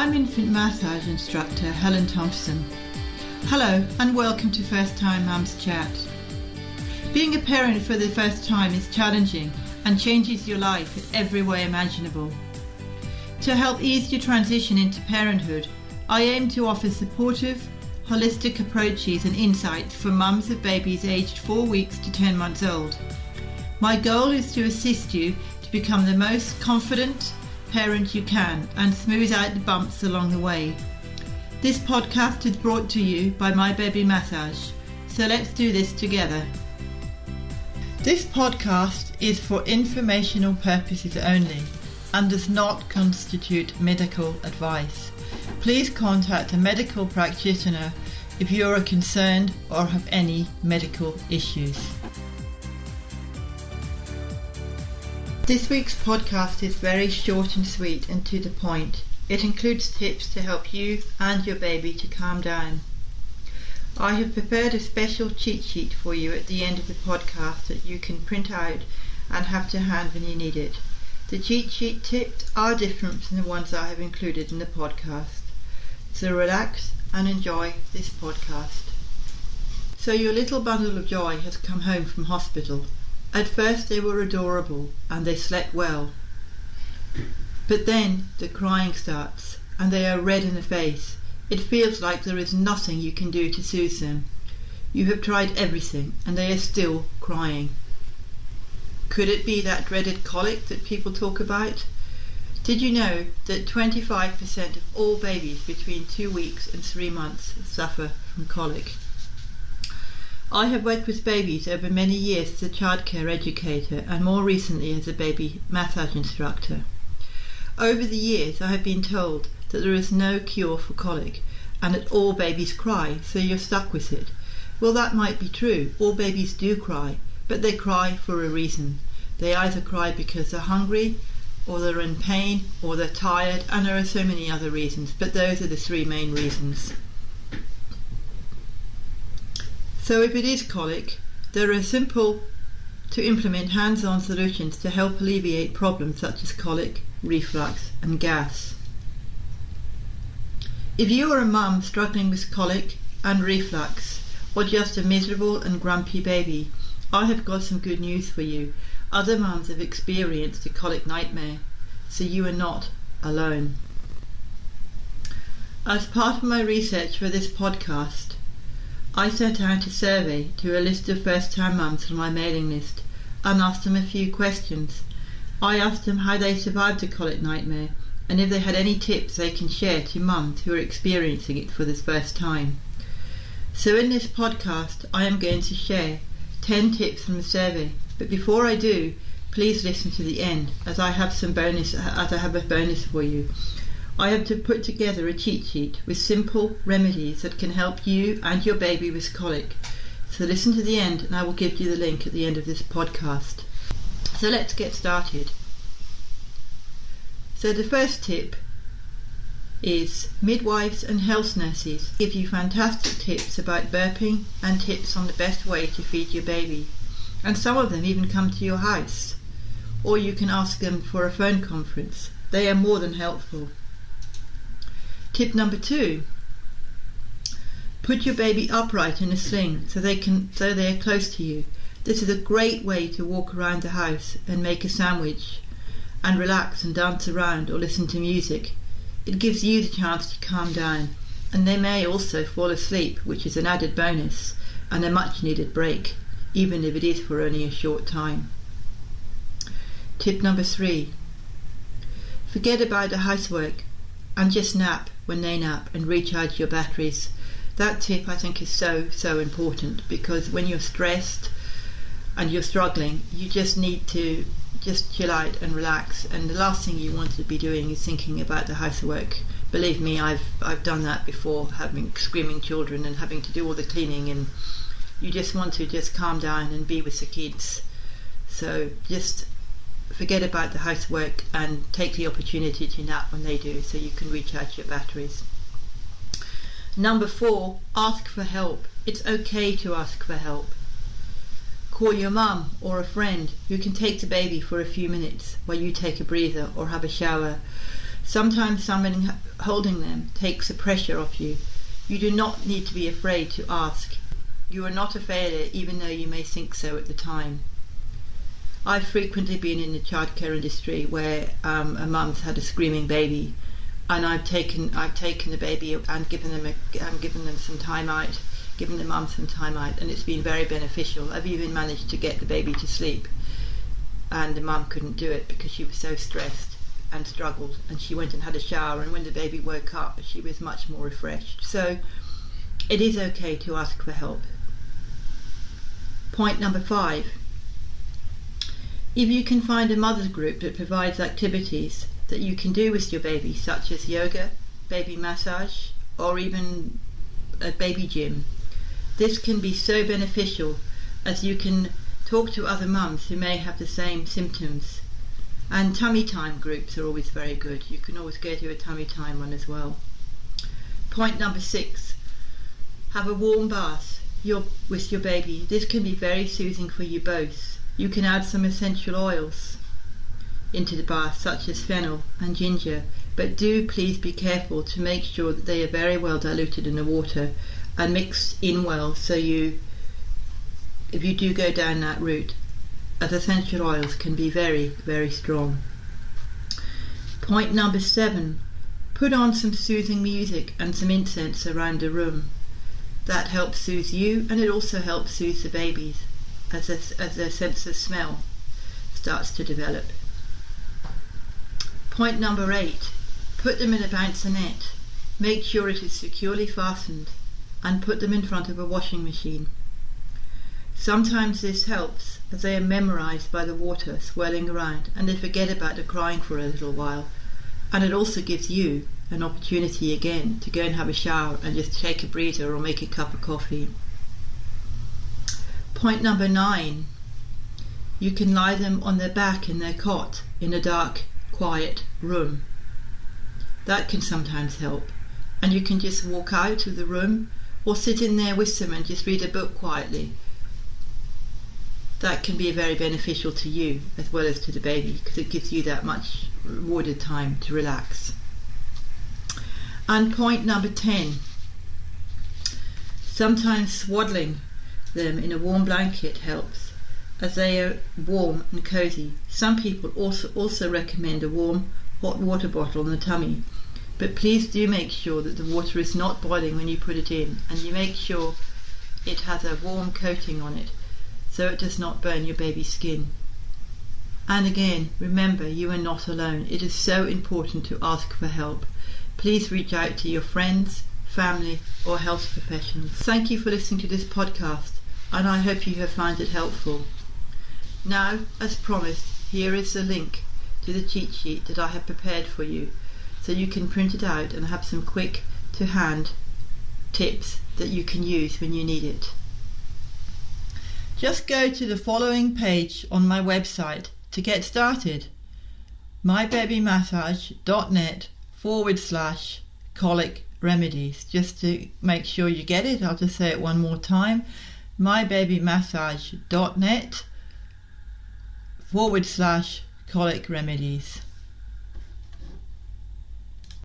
I'm infant massage instructor Helen Thompson. Hello and welcome to First Time Mums Chat. Being a parent for the first time is challenging and changes your life in every way imaginable. To help ease your transition into parenthood, I aim to offer supportive, holistic approaches and insights for mums of babies aged 4 weeks to 10 months old. My goal is to assist you to become the most confident parent you can and smooth out the bumps along the way. This podcast is brought to you by My Baby Massage, so let's do this together. This podcast is for informational purposes only and does not constitute medical advice. Please contact a medical practitioner if you are concerned or have any medical issues. This week's podcast is very short and sweet and to the point. It includes tips to help you and your baby to calm down. I have prepared a special cheat sheet for you at the end of the podcast that you can print out and have to hand when you need it. The cheat sheet tips are different from the ones I have included in the podcast. So relax and enjoy this podcast. So your little bundle of joy has come home from hospital. At first they were adorable and they slept well. But then the crying starts and they are red in the face. It feels like there is nothing you can do to soothe them. You have tried everything and they are still crying. Could it be that dreaded colic that people talk about? Did you know that 25% of all babies between 2 weeks and 3 months suffer from colic? I have worked with babies over many years as a childcare educator and more recently as a baby massage instructor. Over the years I have been told that there is no cure for colic and that all babies cry, so you're stuck with it. Well, that might be true. All babies do cry, but they cry for a reason. They either cry because they're hungry, or they're in pain, or they're tired, and there are so many other reasons, but those are the 3 main reasons. So if it is colic, there are simple to implement hands-on solutions to help alleviate problems such as colic, reflux and gas. If you are a mum struggling with colic and reflux, or just a miserable and grumpy baby, I have got some good news for you. Other mums have experienced a colic nightmare, so you are not alone. As part of my research for this podcast, I sent out a survey to a list of first-time mums from my mailing list and asked them a few questions. I asked them how they survived a colic nightmare and if they had any tips they can share to mums who are experiencing it for the first time. So in this podcast I am going to share 10 tips from the survey, but before I do, please listen to the end as I have a bonus for you. I have to put together a cheat sheet with simple remedies that can help you and your baby with colic. So listen to the end and I will give you the link at the end of this podcast. So let's get started. So the first tip is midwives and health nurses give you fantastic tips about burping and tips on the best way to feed your baby. And some of them even come to your house. Or you can ask them for a phone conference. They are more than helpful. Tip number 2. Put your baby upright in a sling so they are close to you. This is a great way to walk around the house and make a sandwich and relax and dance around or listen to music. It gives you the chance to calm down, and they may also fall asleep, which is an added bonus and a much needed break, even if it is for only a short time. Tip number 3. Forget about the housework and just nap when they nap and recharge your batteries. That tip I think is so important, because when you're stressed and you're struggling, you just need to just chill out and relax, and the last thing you want to be doing is thinking about the housework. Believe me, I've done that before, having screaming children and having to do all the cleaning, and you just want to just calm down and be with the kids. So just forget about the housework and take the opportunity to nap when they do, so you can recharge your batteries. Number 4, ask for help. It's okay to ask for help. Call your mum or a friend who can take the baby for a few minutes while you take a breather or have a shower. Sometimes someone holding them takes the pressure off you. You do not need to be afraid to ask. You are not a failure even though you may think so at the time. I've frequently been in the childcare industry where a mum's had a screaming baby, and I've taken the baby and given them some time out, given the mum some time out, and it's been very beneficial. I've even managed to get the baby to sleep, and the mum couldn't do it because she was so stressed and struggled, and she went and had a shower, and when the baby woke up she was much more refreshed. So it is okay to ask for help. Point number 5. If you can find a mother's group that provides activities that you can do with your baby, such as yoga, baby massage, or even a baby gym, this can be so beneficial, as you can talk to other mums who may have the same symptoms. And tummy time groups are always very good. You can always go to a tummy time one as well. Point number 6. Have a warm bath with your baby. This can be very soothing for you both. You can add some essential oils into the bath, such as fennel and ginger, but do please be careful to make sure that they are very well diluted in the water and mixed in well, so if you do go down that route, as essential oils can be very, very strong. Point number 7. Put on some soothing music and some incense around the room. That helps soothe you, and it also helps soothe the babies as their sense of smell starts to develop. Point number 8. Put them in a bouncer net. Make sure it is securely fastened and put them in front of a washing machine. Sometimes this helps, as they are memorized by the water swirling around and they forget about the crying for a little while, and it also gives you an opportunity again to go and have a shower and just take a breather or make a cup of coffee. Point number 9. You can lie them on their back in their cot in a dark, quiet room. That can sometimes help, and you can just walk out of the room or sit in there with them and just read a book quietly. That can be very beneficial to you as well as to the baby, because it gives you that much rewarded time to relax. And point number 10. Sometimes swaddling them in a warm blanket helps, as they are warm and cozy. Some people also recommend a warm hot water bottle on the tummy, but please do make sure that the water is not boiling when you put it in, and you make sure it has a warm coating on it so it does not burn your baby's skin. And again, remember, you are not alone. It is so important to ask for help. Please reach out to your friends, family, or health professionals. Thank you for listening to this podcast, and I hope you have found it helpful. Now, as promised, here is the link to the cheat sheet that I have prepared for you, so you can print it out and have some quick to hand tips that you can use when you need it. Just go to the following page on my website to get started: mybabymassage.net/colic remedies. Just to make sure you get it, I'll just say it one more time: mybabymassage.net/colic remedies.